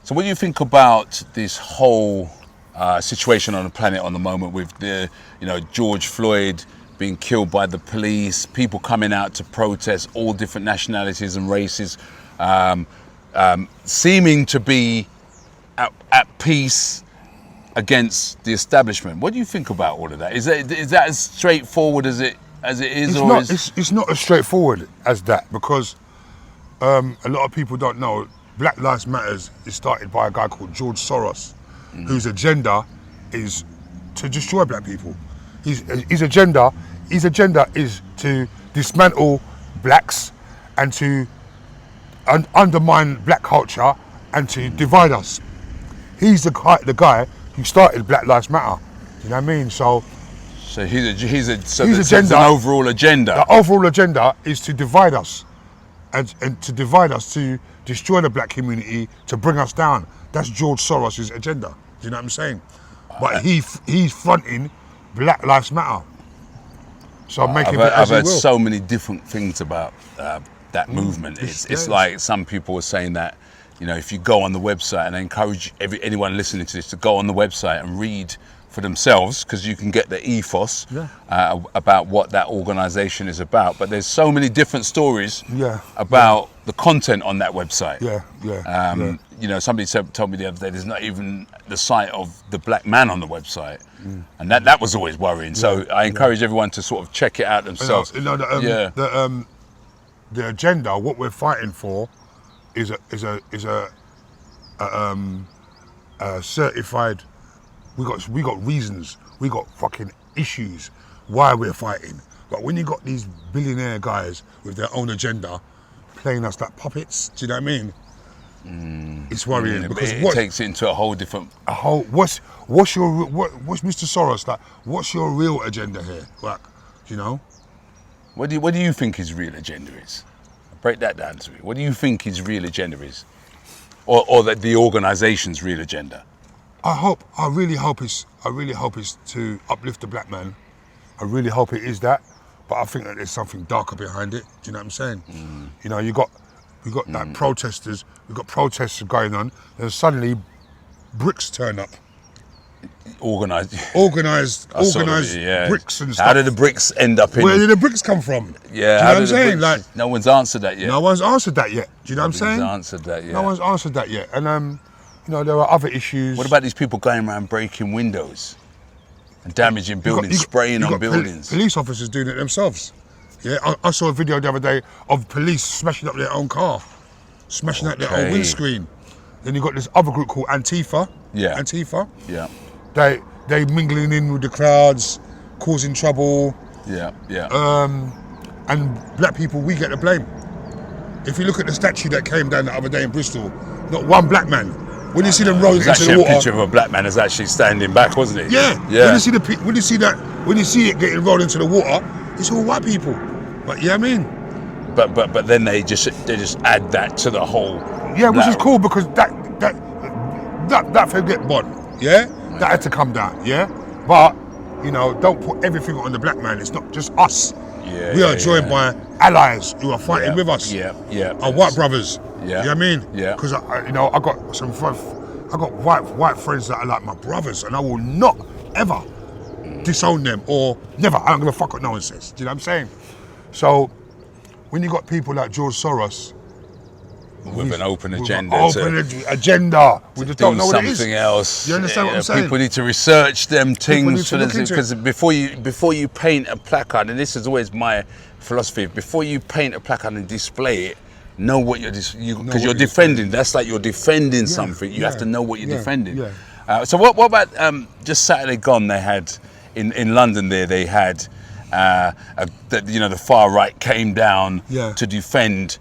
So what do you think about this whole situation on the planet on the moment with the, George Floyd being killed by the police, people coming out to protest, all different nationalities and races, seeming to be at peace against the establishment? What do you think about all of that? Is that as straightforward as it is? It's not as straightforward as that, because a lot of people don't know Black Lives Matters is started by a guy called George Soros, whose agenda is to destroy black people. His agenda is to dismantle blacks and to undermine black culture and to divide us. He's the guy who started Black Lives Matter. Do you know what I mean? So his agenda, an overall agenda. The overall agenda is to divide us, and to divide us, to destroy the black community, to bring us down. That's George Soros' agenda. Do you know what I'm saying? But he's fronting Black Lives Matter. So I've heard so many different things about that movement. It's like some people are saying that, if you go on the website, and I encourage anyone listening to this to go on the website and read for themselves, because you can get the ethos about what that organisation is about. But there's so many different stories about the content on that website. Somebody told me the other day there's not even the sight of the black man on the website, and that was always worrying. So I encourage everyone to sort of check it out themselves. The agenda, what we're fighting for, is a certified. We got reasons. We got fucking issues why we're fighting. But when you got these billionaire guys with their own agenda playing us like puppets, do you know what I mean? It's worrying, because it takes it into a whole different. What's Mr. Soros like? What's your real agenda here? Like, What do you think his real agenda is? Break that down to me. What do you think his real agenda is, or that the organisation's real agenda? I really hope it's to uplift the black man. I really hope it is that, but I think that there's something darker behind it. Do you know what I'm saying? We got like protesters. We've got protests going on, and suddenly bricks turn up. Organised bricks and stuff. How did the bricks end up in? Where did the bricks come from? Yeah, do you know what I'm saying? Like, no one's answered that yet. No one's answered that yet. Do you know what I'm saying? No one's answered that yet. No one's answered that yet, and there are other issues. What about these people going around breaking windows and damaging buildings, spraying on buildings? Police officers doing it themselves. Yeah, I saw a video the other day of police smashing up their own car, smashing up their own windscreen. Then you got this other group called Antifa. Yeah. Antifa. Yeah. They mingling in with the crowds, causing trouble. Yeah. And black people, we get the blame. If you look at the statue that came down the other day in Bristol, not one black man. When you see them rolling into the water, a picture of a black man is actually standing back, wasn't it? Yeah. When you see it getting rolled into the water, it's all white people. But yeah, I mean. But then they just add that to the whole. Yeah, which is cool, because that forget bond. Yeah, that had to come down. Yeah, but don't put everything on the black man. It's not just us. Yeah, we are joined by allies who are fighting with us. Our white brothers. Yeah. You know what I mean? Yeah. Because I got white friends that are like my brothers, and I will not ever disown them, or never. I don't give a fuck what no one says. Do you know what I'm saying? So when you got people like George Soros with an open agenda, we just don't know what it is. Something else. You understand what I'm saying? People need to research them things, because before you paint a placard, and this is always my philosophy, before you paint a placard and display it, know what because you're defending. That's like you're defending something. You have to know what you're defending. Yeah. So what about just Saturday gone? They had in London there. They had the far right came down to defend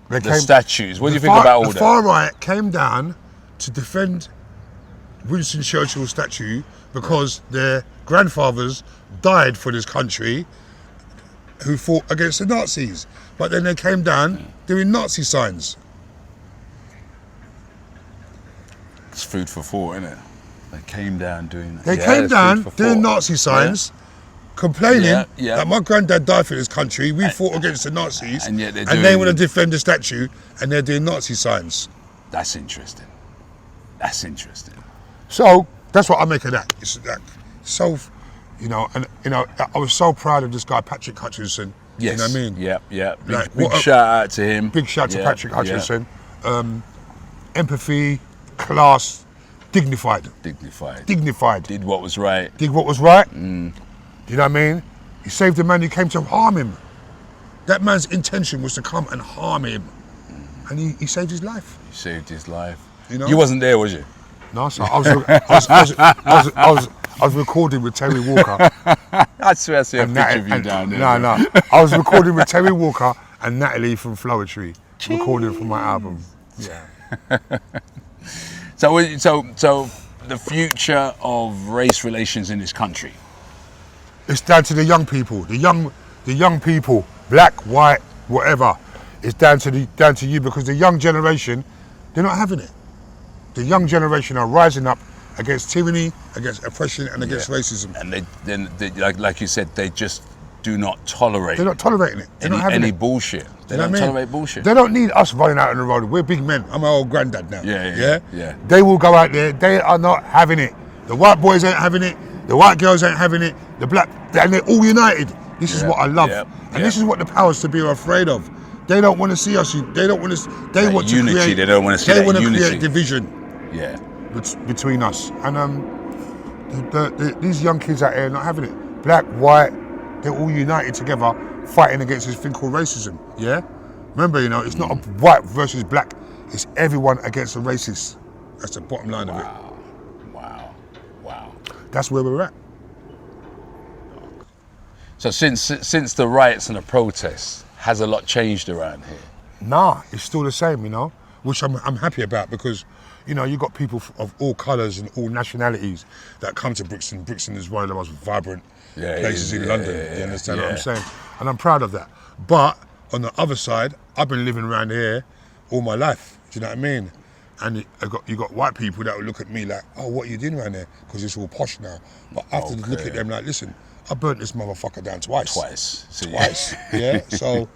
the statues. What do you think about all that? The far right came down to defend Winston Churchill's statue because their grandfathers died for this country, who fought against the Nazis. But then they came down doing Nazi signs. It's food for thought, isn't it? They came down doing Nazi signs, complaining that my granddad died for this country, we fought against the Nazis, and they want to defend the statue, and they're doing Nazi signs. That's interesting. That's interesting. So that's what I make of that. It's like so, I was so proud of this guy Patrick Hutchinson. Yes. You know what I mean? Yeah, yeah. Like, Big shout out to him. Big shout to Patrick Hutchinson. Empathy, class, dignified. Did what was right. Did what was right. You know what I mean? He saved a man who came to harm him. That man's intention was to come and harm him, and he saved his life. He saved his life. You know? You wasn't there, was you? No, so I was recording with Terry Walker. I swear I see a picture of you down there. No. I was recording with Terry Walker and Natalie from Floetry, recording for my album. Yeah. So the future of race relations in this country. It's down to the young people. The young people, black, white, whatever. It's down to you, because the young generation, they're not having it. The young generation are rising up against tyranny, against oppression, and against racism. And they like you said, they just do not tolerate. They're not tolerating it. They're not having any it. bullshit. They don't tolerate bullshit. They don't need us running out on the road. We're big men. I'm an old granddad now. Yeah. They will go out there. They are not having it. The white boys ain't having it. The white girls ain't having it. The black, and they're all united. This is what I love. And this is what the powers to be are afraid of. They don't want to see us. They don't want to. They want unity. To create. They don't want to see that unity. They want to create division. Yeah. Between us, and these young kids out here are not having it. Black, white, they're all united together, fighting against this thing called racism. Yeah. Remember, it's not a white versus black. It's everyone against the racist. That's the bottom line of it. Wow. That's where we're at. So since the riots and the protests, has a lot changed around here? Nah, it's still the same, which I'm happy about, because you got people of all colours and all nationalities that come to Brixton. Brixton is one of the most vibrant places in London. You understand what I'm saying? And I'm proud of that. But on the other side, I've been living around here all my life. Do you know what I mean? And you got white people that will look at me like, oh, what are you doing around there? Because it's all posh now. But I have to look at them like, listen, I burnt this motherfucker down twice. Yeah. So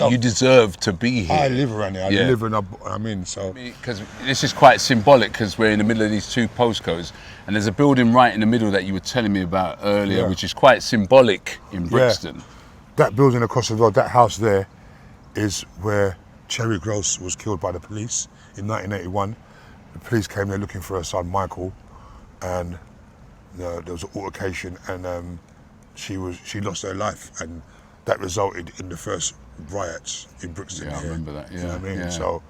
you deserve to be here. I live around here. I live and I'm in. So because this is quite symbolic, because we're in the middle of these two postcodes, and there's a building right in the middle that you were telling me about earlier, which is quite symbolic in Brixton. Yeah. That building across the road, that house there, is where Cherry Gross was killed by the police in 1981. The police came there looking for her son Michael, and there was an altercation, and she lost her life, and that resulted in the first riots in Brixton. Yeah, I remember that. Yeah, you know what I mean? Yeah. So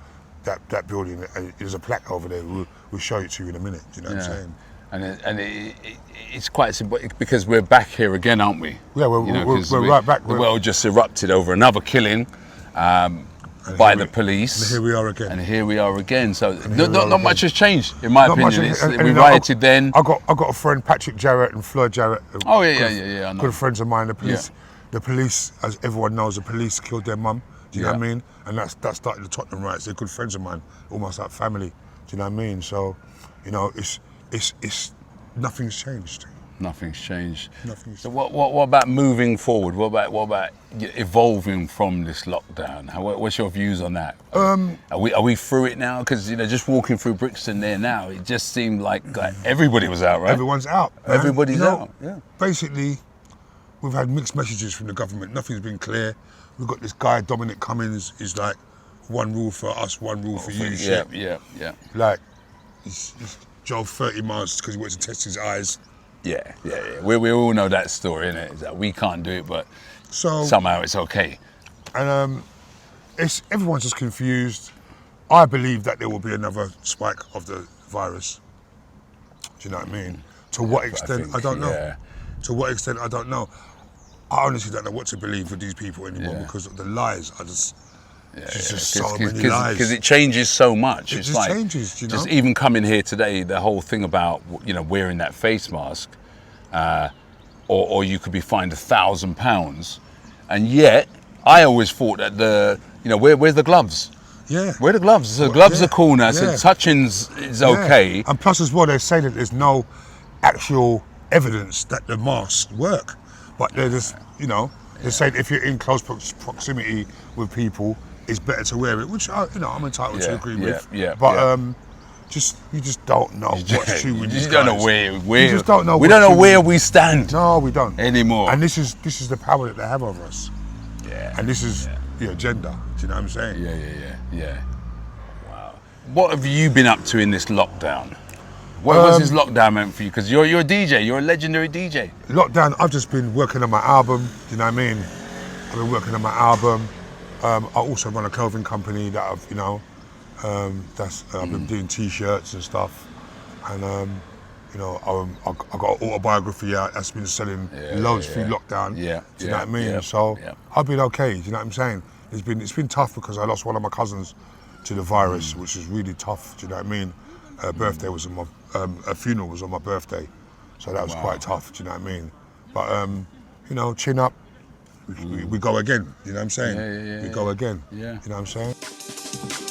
that building, there's a plaque over there. We'll show it to you in a minute. Do you know what I'm saying? And it's quite symbolic, because we're back here again, aren't we? Yeah, we're right back. The world just erupted over another killing by the police. And here we are again. So not much has changed, in my opinion. We rioted then. I got a friend, Patrick Jarrett and Floyd Jarrett. Oh yeah. I know. Good friends of mine. The police, as everyone knows, the police killed their mum. Do you know what I mean? And that started the Tottenham riots. They're good friends of mine, almost like family. Do you know what I mean? So, it's nothing's changed. Nothing's changed. So what about moving forward? What about evolving from this lockdown? What's your views on that? Are we through it now? Because just walking through Brixton there now, it just seemed like everybody was out, right? Everyone's out. Man. Everybody's out. Yeah. Basically, we've had mixed messages from the government. Nothing's been clear. We've got this guy Dominic Cummings is like, one rule for us, one rule for you. Yeah. Like, he's drove 30 miles because he went to test his eyes. Yeah. We all know that story, innit? It's that we can't do it, but somehow it's okay. And everyone's just confused. I believe that there will be another spike of the virus. Do you know what I mean? To what extent, I don't know. Yeah. To what extent, I don't know. I honestly don't know what to believe with these people anymore, because the lies are just... There's just so many lies. Because it changes so much. It just changes, Just even coming here today, the whole thing about wearing that face mask, or you could be fined £1,000, and yet I always thought that where's the gloves? Yeah. Where are the gloves? So the gloves are cool now. So touching's is okay. And plus as well, they say that there's no actual evidence that the masks work, but they're just they say if you're in close proximity with people, it's better to wear it, which I'm entitled to agree with. Yeah. But you just don't know what's true with these You just don't guys. know where You just don't know. we don't know where we stand. No, we don't anymore. And this is the power that they have over us. Yeah. And this is the agenda. Do you know what I'm saying? Yeah. Wow. What have you been up to in this lockdown? What was this lockdown meant for you? Because you're a DJ, you're a legendary DJ. Lockdown, I've just been working on my album. Do you know what I mean? I've been working on my album. I also run a clothing company that I've been doing T-shirts and stuff. And I got an autobiography out that's been selling loads through lockdown. Do you know what I mean? So I've been okay. Do you know what I'm saying? It's been tough because I lost one of my cousins to the virus, which is really tough. Do you know what I mean? Her birthday was on her funeral was on my birthday, so that was quite tough. Do you know what I mean? But chin up. We go again. You know what I'm saying? We go again. Yeah. You know what I'm saying?